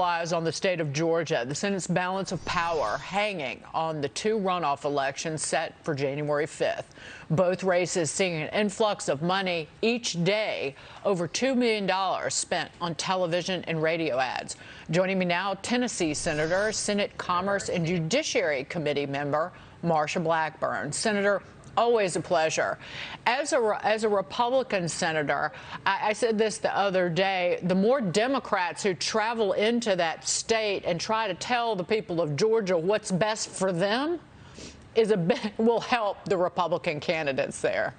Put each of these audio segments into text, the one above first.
eyes on the state of Georgia. The Senate's balance of power hanging on the two runoff elections set for January 5th. Both races seeing an influx of money each day, over $2 million spent on television and radio ads. Joining me now, Tennessee Senator, Senate Commerce and Judiciary Committee member Marsha Blackburn. Senator, always a pleasure. As a Republican senator, I said this the other day, the more Democrats who travel into that state and try to tell the people of Georgia what's best for them will help the Republican candidates there.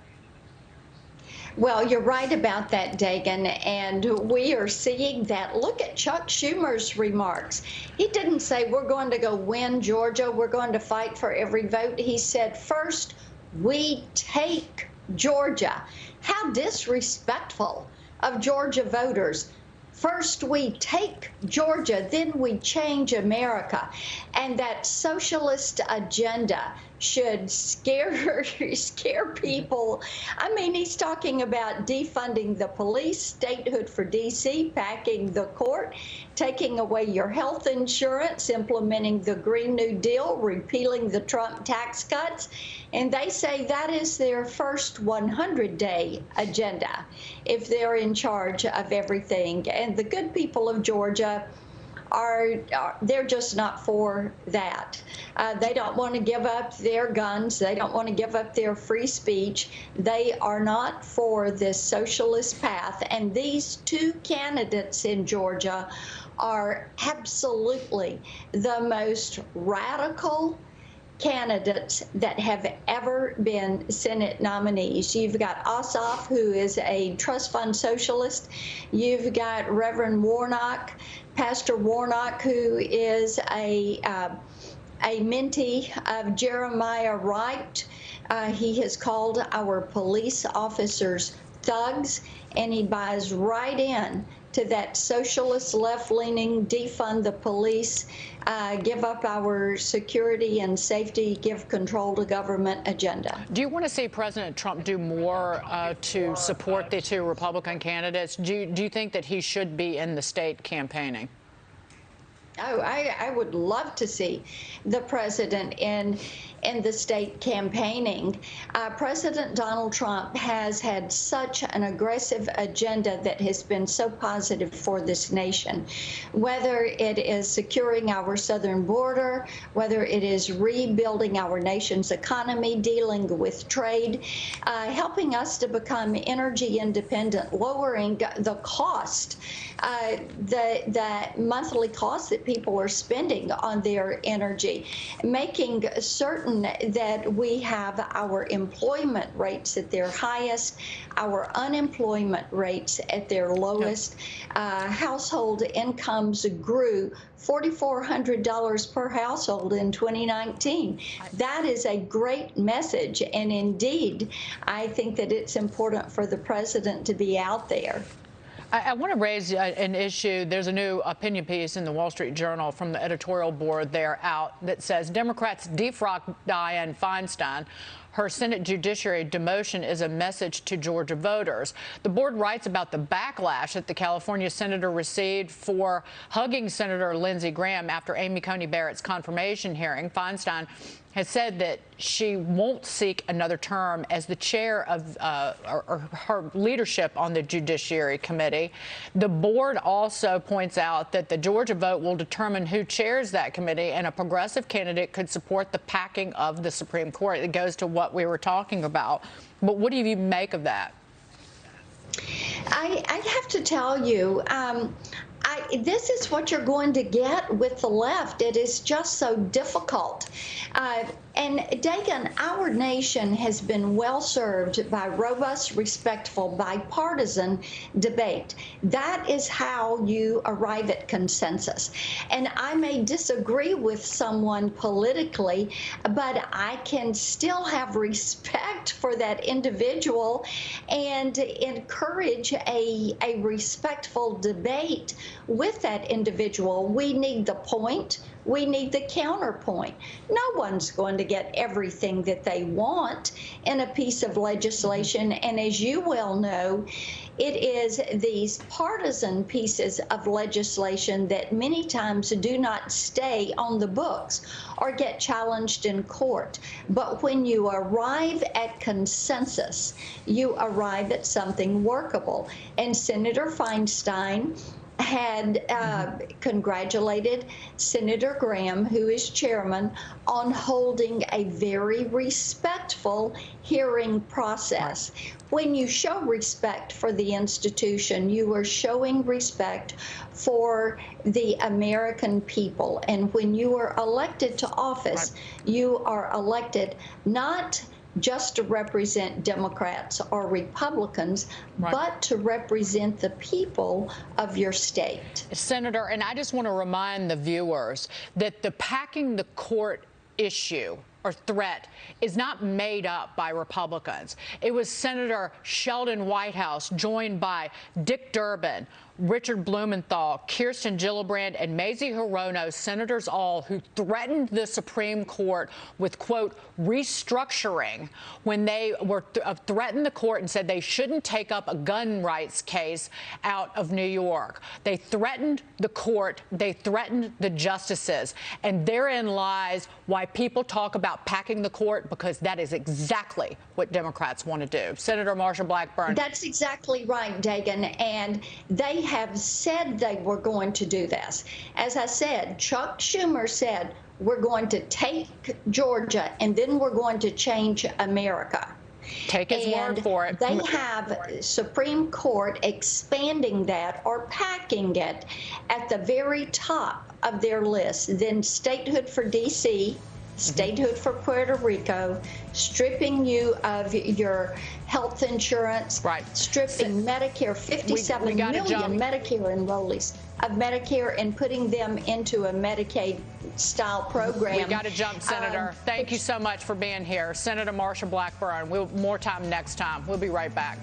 Well, you're right about that, Dagan, and we are seeing that. Look at Chuck Schumer's remarks. He didn't say we're going to go win Georgia, we're going to fight for every vote. He said, first, we take Georgia. How disrespectful of Georgia voters. First we take Georgia, then we change America. And that socialist agenda should scare people. I mean, he's talking about defunding the police, statehood for D.C., packing the court, taking away your health insurance, implementing the Green New Deal, repealing the Trump tax cuts. And they say that is their first 100-day agenda if they're in charge of everything. And the good people of Georgia they're just not for that. They don't want to give up their guns. They don't want to give up their free speech. They are not for this socialist path. And these two candidates in Georgia are absolutely the most radical candidates that have ever been Senate nominees. You've got Ossoff, who is a trust fund socialist. You've got Reverend Warnock, Pastor Warnock, who is a mentee of Jeremiah Wright. He has called our police officers thugs, and he buys right in to that socialist, left-leaning, defund the police, give up our security and safety, give control to government agenda. Do you want to see President Trump do more to support the two Republican candidates? Do you think that he should be in the state campaigning? Oh, I would love to see the president in the state campaigning. President Donald Trump has had such an aggressive agenda that has been so positive for this nation, whether it is securing our southern border, whether it is rebuilding our nation's economy, dealing with trade, helping us to become energy independent, lowering the cost, the monthly cost that people are spending on their energy, making certain that we have our employment rates at their highest, our unemployment rates at their lowest. Household incomes grew $4,400 per household in 2019. That is a great message, and indeed, I think that it's important for the president to be out there. I want to raise an issue. There's a new opinion piece in the Wall Street Journal from the editorial board there out that says Democrats defrock Dianne Feinstein. Her Senate Judiciary demotion is a message to Georgia voters. The board writes about the backlash that the California senator received for hugging Senator Lindsey Graham after Amy Coney Barrett's confirmation hearing. Feinstein has said that she won't seek another term as the chair of her leadership on the Judiciary Committee. The board also points out that the Georgia vote will determine who chairs that committee, and a progressive candidate could support the packing of the Supreme Court. It goes to what we were talking about. But what do you make of that? I have to tell you, this is what you're going to get with the left. It is just so difficult. And Dagan, our nation has been well served by robust, respectful, bipartisan debate. That is how you arrive at consensus. And I may disagree with someone politically, but I can still have respect for that individual and encourage a respectful debate with that individual. We need the point. we need the counterpoint. No one's going to get everything that they want in a piece of legislation. And as you well know, it is these partisan pieces of legislation that many times do not stay on the books or get challenged in court. But when you arrive at consensus, you arrive at something workable. And Senator Feinstein had congratulated Senator Graham, who is chairman, on holding a very respectful hearing process. When you show respect for the institution, you are showing respect for the American people. And when you are elected to office, you are elected not just to represent Democrats or Republicans, but to represent the people of your state. Senator, and I just want to remind the viewers that the packing the court issue or threat is not made up by Republicans. It was Senator Sheldon Whitehouse, joined by Dick Durbin, Richard Blumenthal, Kirsten Gillibrand, and Mazie Hirono, senators all, who threatened the Supreme Court with, quote, restructuring when they were threatened the court and said they shouldn't take up a gun rights case out of New York. They threatened the court. They threatened the justices. And therein lies why people talk about packing the court, because that is exactly what Democrats want to do. Senator Marsha Blackburn. That's exactly right, Dagan. And they have said they were going to do this. As I said, Chuck Schumer said, we're going to take Georgia and then we're going to change America. Take his word for it. They have Supreme Court expanding that or packing it at the very top of their list. Then statehood for D.C., statehood for Puerto Rico, stripping you of your health insurance, stripping Medicare, 57 million Medicare enrollees of Medicare, and putting them into a Medicaid-style program. We got to jump, Senator. Thank you so much for being here. Senator Marsha Blackburn. More time next time. We'll be right back.